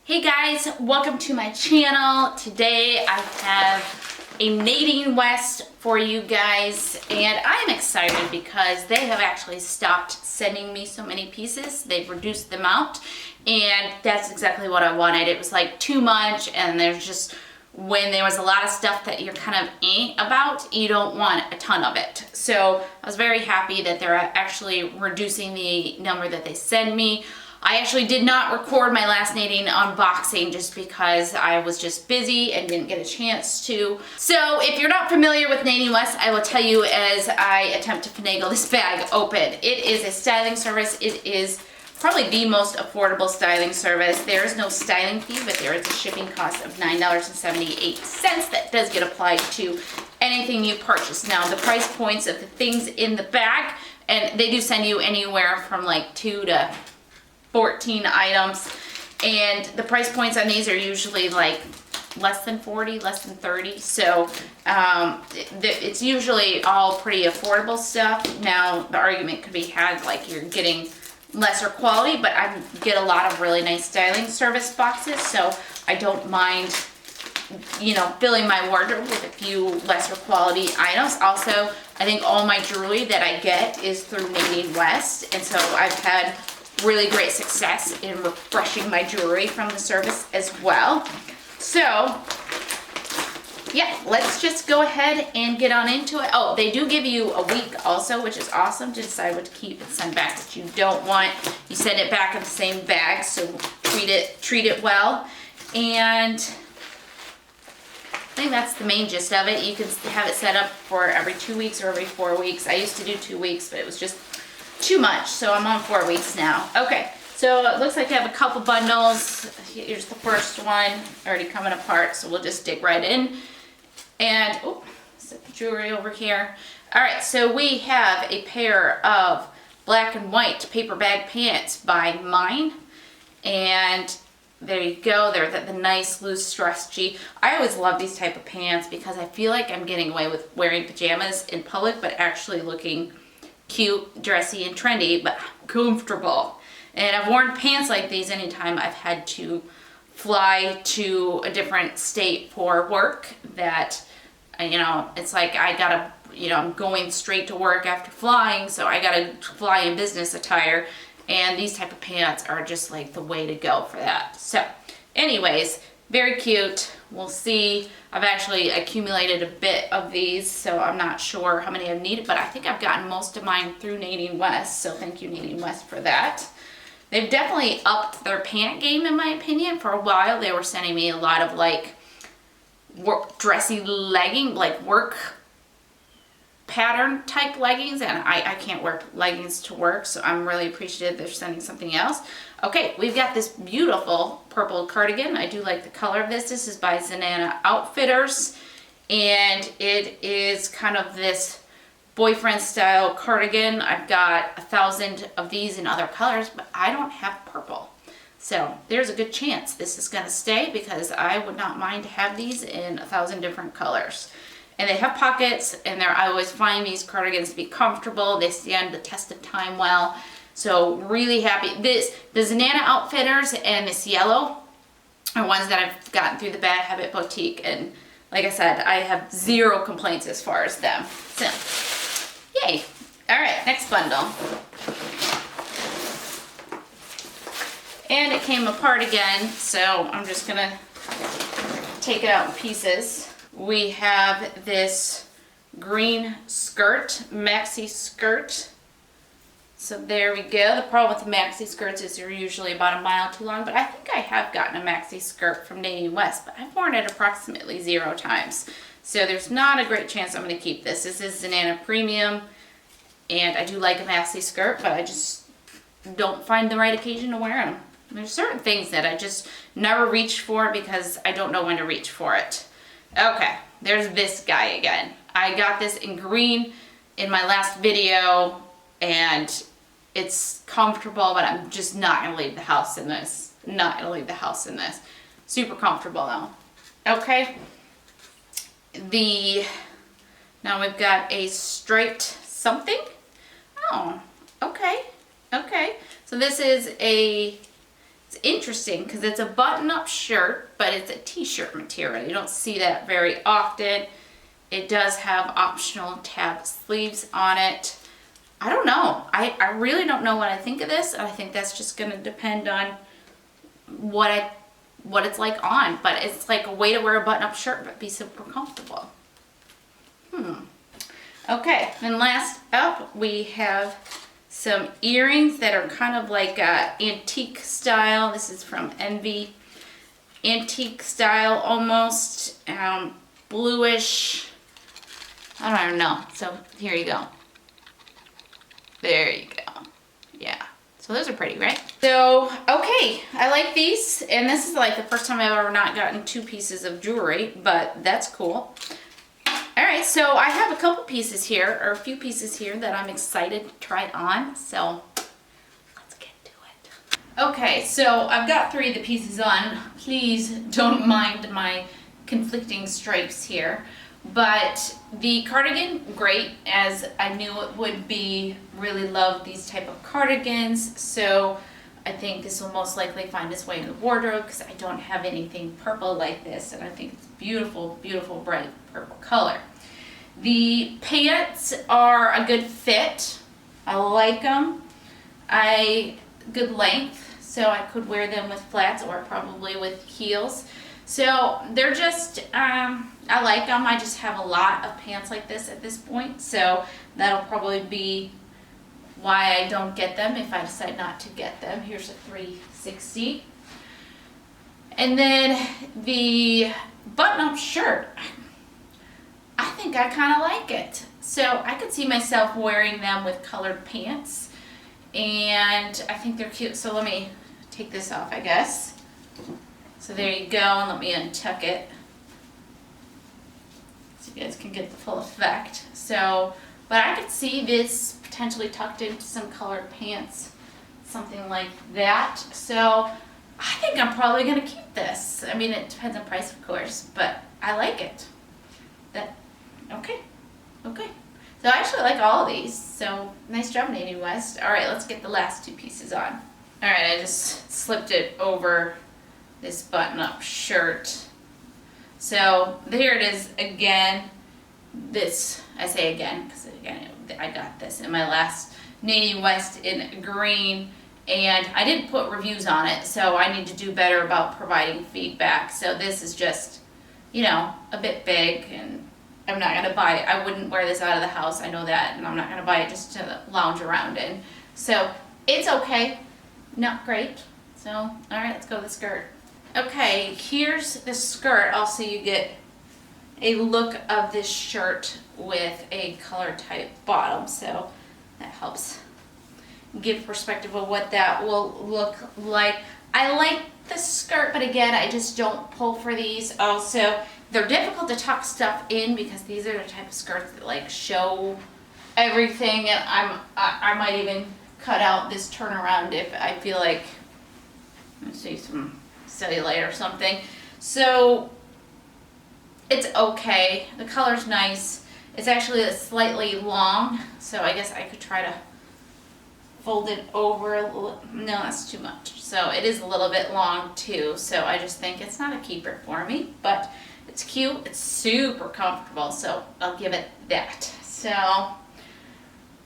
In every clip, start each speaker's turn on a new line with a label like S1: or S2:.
S1: Hey guys, welcome to my channel. Today I have a Nadine West for you guys, and I'm excited because they have actually stopped sending me so many pieces. They've reduced the amount, and that's exactly what I wanted. It was like too much, and there's just, when there was a lot of stuff that you're kind of about, you don't want a ton of it. So I was very happy that they're actually reducing the number that they send me. I actually did not record my last Nadine unboxing just because I was just busy and didn't get a chance to. So if you're not familiar with Nadine West, I will tell you as I attempt to finagle this bag open. It is a styling service. It is probably the most affordable styling service. There is no styling fee, but there is a shipping cost of $9.78 that does get applied to anything you purchase. Now, the price points of the things in the bag, and they do send you anywhere from like 2 to 14 items, and the price points on these are usually like less than 40, less than 30, so it's usually all pretty affordable stuff. Now, the argument could be had like you're getting lesser quality, but I get a lot of really nice styling service boxes, so I don't mind, you know, filling my wardrobe with a few lesser quality items. Also, I think all my jewelry that I get is through Nadine West, and so I've had really great success in refreshing my jewelry from the service as well. So yeah, let's just go ahead and get on into it. Oh, they do give you a week also, which is awesome, to decide what to keep and send back that you don't want. You send it back in the same bag, so treat it well. And I think that's the main gist of it. You can have it set up for every 2 weeks or every 4 weeks. I used to do 2 weeks, but it was just too much, so I'm on 4 weeks now. Okay, so it looks like I have a couple bundles. Here's the first one, already coming apart, so we'll just dig right in. And, oh, set the jewelry over here. All right, so we have a pair of black and white paper bag pants by Mine. And there you go, they're the nice, loose, stretchy. I always love these type of pants because I feel like I'm getting away with wearing pajamas in public, but actually looking cute, dressy, and trendy, but comfortable. And I've worn pants like these anytime I've had to fly to a different state for work, that, you know, it's like I gotta, you know, I'm going straight to work after flying, so I gotta fly in business attire, and these type of pants are just like the way to go for that. So anyways, very cute. We'll see. I've actually accumulated a bit of these, so I'm not sure how many I've needed, but I think I've gotten most of mine through Nadine West, so thank you, Nadine West, for that. They've definitely upped their pant game, in my opinion. For a while, they were sending me a lot of like dressy legging, like work pattern type leggings, and I can't wear leggings to work, so I'm really appreciative they're sending something else. Okay, we've got this beautiful purple cardigan. I do like the color of this. This is by Zenana Outfitters, and it is kind of this boyfriend style cardigan. I've got 1,000 of these in other colors, but I don't have purple. So there's a good chance this is gonna stay, because I would not mind to have these in 1,000 different colors. And they have pockets, and I always find these cardigans to be comfortable. They stand the test of time well. So really happy. The Zenana Outfitters and this yellow are ones that I've gotten through the Bad Habit Boutique. And like I said, I have zero complaints as far as them. So, yay. All right, next bundle. And it came apart again, so I'm just gonna take it out in pieces. We have this green skirt, maxi skirt. So there we go. The problem with the maxi skirts is they're usually about a mile too long, but I think I have gotten a maxi skirt from Nadine West, but I've worn it approximately 0 times. So there's not a great chance I'm going to keep this. This is Zenana Premium, and I do like a maxi skirt, but I just don't find the right occasion to wear them. There's certain things that I just never reach for because I don't know when to reach for it. Okay, there's this guy again. I got this in green in my last video, and it's comfortable, but I'm just not gonna leave the house in this. Not gonna leave the house in this. Super comfortable though. Okay. Now we've got a striped something. Oh, okay. Okay. So this is a It's interesting because it's a button-up shirt, but it's a t-shirt material. You don't see that very often. It does have optional tab sleeves on it. I don't know. I really don't know what I think of this. I think that's just going to depend on what it's like on. But it's like a way to wear a button-up shirt but be super comfortable. Okay, and last up we have some earrings that are kind of like antique style. This is from Envy. Antique style almost. Bluish. I don't even know. So here you go. There you go. Yeah. So those are pretty, right? So, okay. I like these. And this is like the first time I've ever not gotten 2 pieces of jewelry. But that's cool. Alright, so I have a couple pieces here, or a few pieces here that I'm excited to try on, so let's get to it. Okay, so I've got 3 of the pieces on. Please don't mind my conflicting stripes here. But the cardigan, great, as I knew it would be. Really love these type of cardigans, so I think this will most likely find its way in the wardrobe because I don't have anything purple like this, and I think it's beautiful, beautiful, bright purple color. The pants are a good fit. I like them. Good length, so I could wear them with flats or probably with heels. So they're just, I like them. I just have a lot of pants like this at this point, so that'll probably be why I don't get them if I decide not to get them. Here's a $3.60. And then the button-up shirt, I think I kind of like it. So I could see myself wearing them with colored pants, and I think they're cute. So let me take this off, I guess. So there you go, and let me untuck it so you guys can get the full effect. So, but I could see this potentially tucked into some colored pants, something like that. So I think I'm probably gonna keep this. I mean, it depends on price, of course, but I like it. Okay. So I actually like all of these. So nice job, Nadine West. All right, let's get the last 2 pieces on. All right, I just slipped it over this button-up shirt. So here it is again. This, I say again, because again, I got this in my last Nadine West in green, and I didn't put reviews on it, so I need to do better about providing feedback. So this is just, you know, a bit big, and I'm not gonna buy it. I wouldn't wear this out of the house, I know that, and I'm not gonna buy it just to lounge around in. So it's okay, not great. So, all right, let's go with the skirt. Okay, here's the skirt. Also, you get a look of this shirt with a color type bottom, so that helps give perspective of what that will look like. I like the skirt, but again, I just don't pull for these. Also, they're difficult to tuck stuff in because these are the type of skirts that like show everything, and I might even cut out this turnaround if I feel like, let's see, some cellulite or something. So it's okay. The color's nice. It's actually slightly long, so I guess I could try to fold it over a little. No, that's too much. So it is a little bit long too, so I just think it's not a keeper for me, but it's cute. It's super comfortable, so I'll give it that. So, all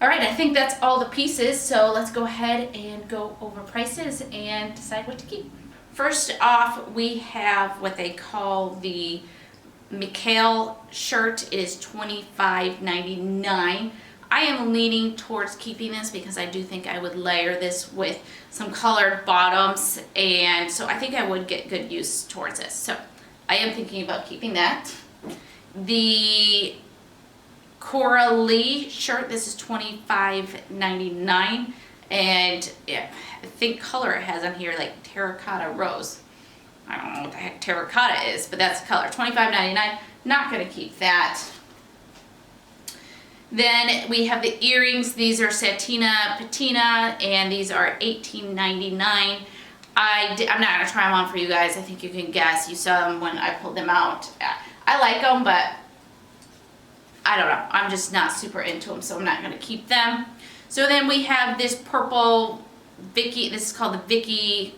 S1: right, I think that's all the pieces, so let's go ahead and go over prices and decide what to keep. First off, we have what they call the Mikhail shirt. It is $25.99. I am leaning towards keeping this because I do think I would layer this with some colored bottoms, and so I think I would get good use towards this. So I am thinking about keeping that. The Coralie shirt, this is $25.99, and yeah, I think color it has on here like terracotta rose. I don't know what the heck terracotta is, but that's the color. $25.99. Not going to keep that. Then we have the earrings. These are satina patina, and these are $18.99. I'm not going to try them on for you guys. I think you can guess. You saw them when I pulled them out. I like them, but I don't know. I'm just not super into them, so I'm not going to keep them. So then we have this purple Vicky. This is called the Vicky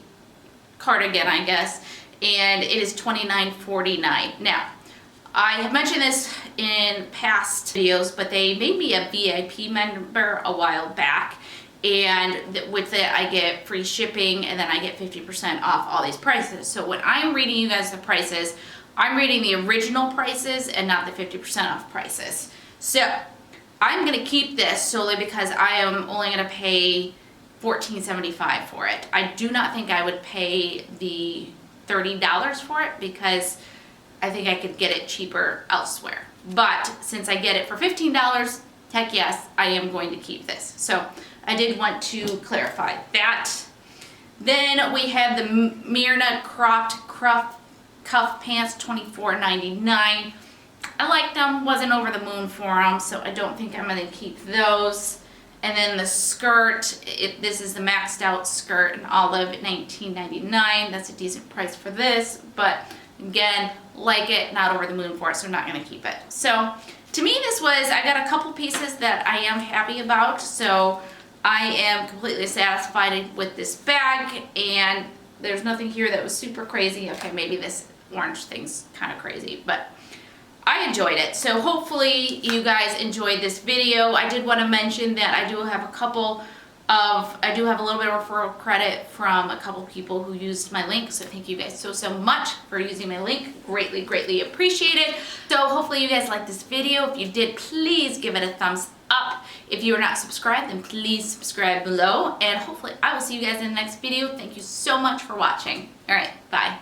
S1: cardigan, I guess, and it is $29.49. Now, I have mentioned this in past videos, but they made me a VIP member a while back, and with it I get free shipping, and then I get 50% off all these prices. So when I'm reading you guys the prices, I'm reading the original prices and not the 50% off prices. So I'm gonna keep this solely because I am only gonna pay $14.75 for it. I do not think I would pay the $30 for it because I think I could get it cheaper elsewhere. But since I get it for $15, heck yes, I am going to keep this. So I did want to clarify that. Then we have the Myrna cropped cuff pants, $24.99. I like them, wasn't over the moon for them, so I don't think I'm going to keep those. And then the skirt, this is the maxed out skirt in olive at $19.99. That's a decent price for this, but again, like it, not over the moon for it, so I'm not going to keep it. So to me, I got a couple pieces that I am happy about, so I am completely satisfied with this bag, and there's nothing here that was super crazy. Okay, maybe this orange thing's kind of crazy, but I enjoyed it. So hopefully you guys enjoyed this video. I did want to mention that I do have a little bit of referral credit from a couple people who used my link. So thank you guys so much for using my link. Greatly appreciate it. So hopefully you guys liked this video. If you did, please give it a thumbs up. If you are not subscribed, then please subscribe below. And hopefully I will see you guys in the next video. Thank you so much for watching. All right, bye.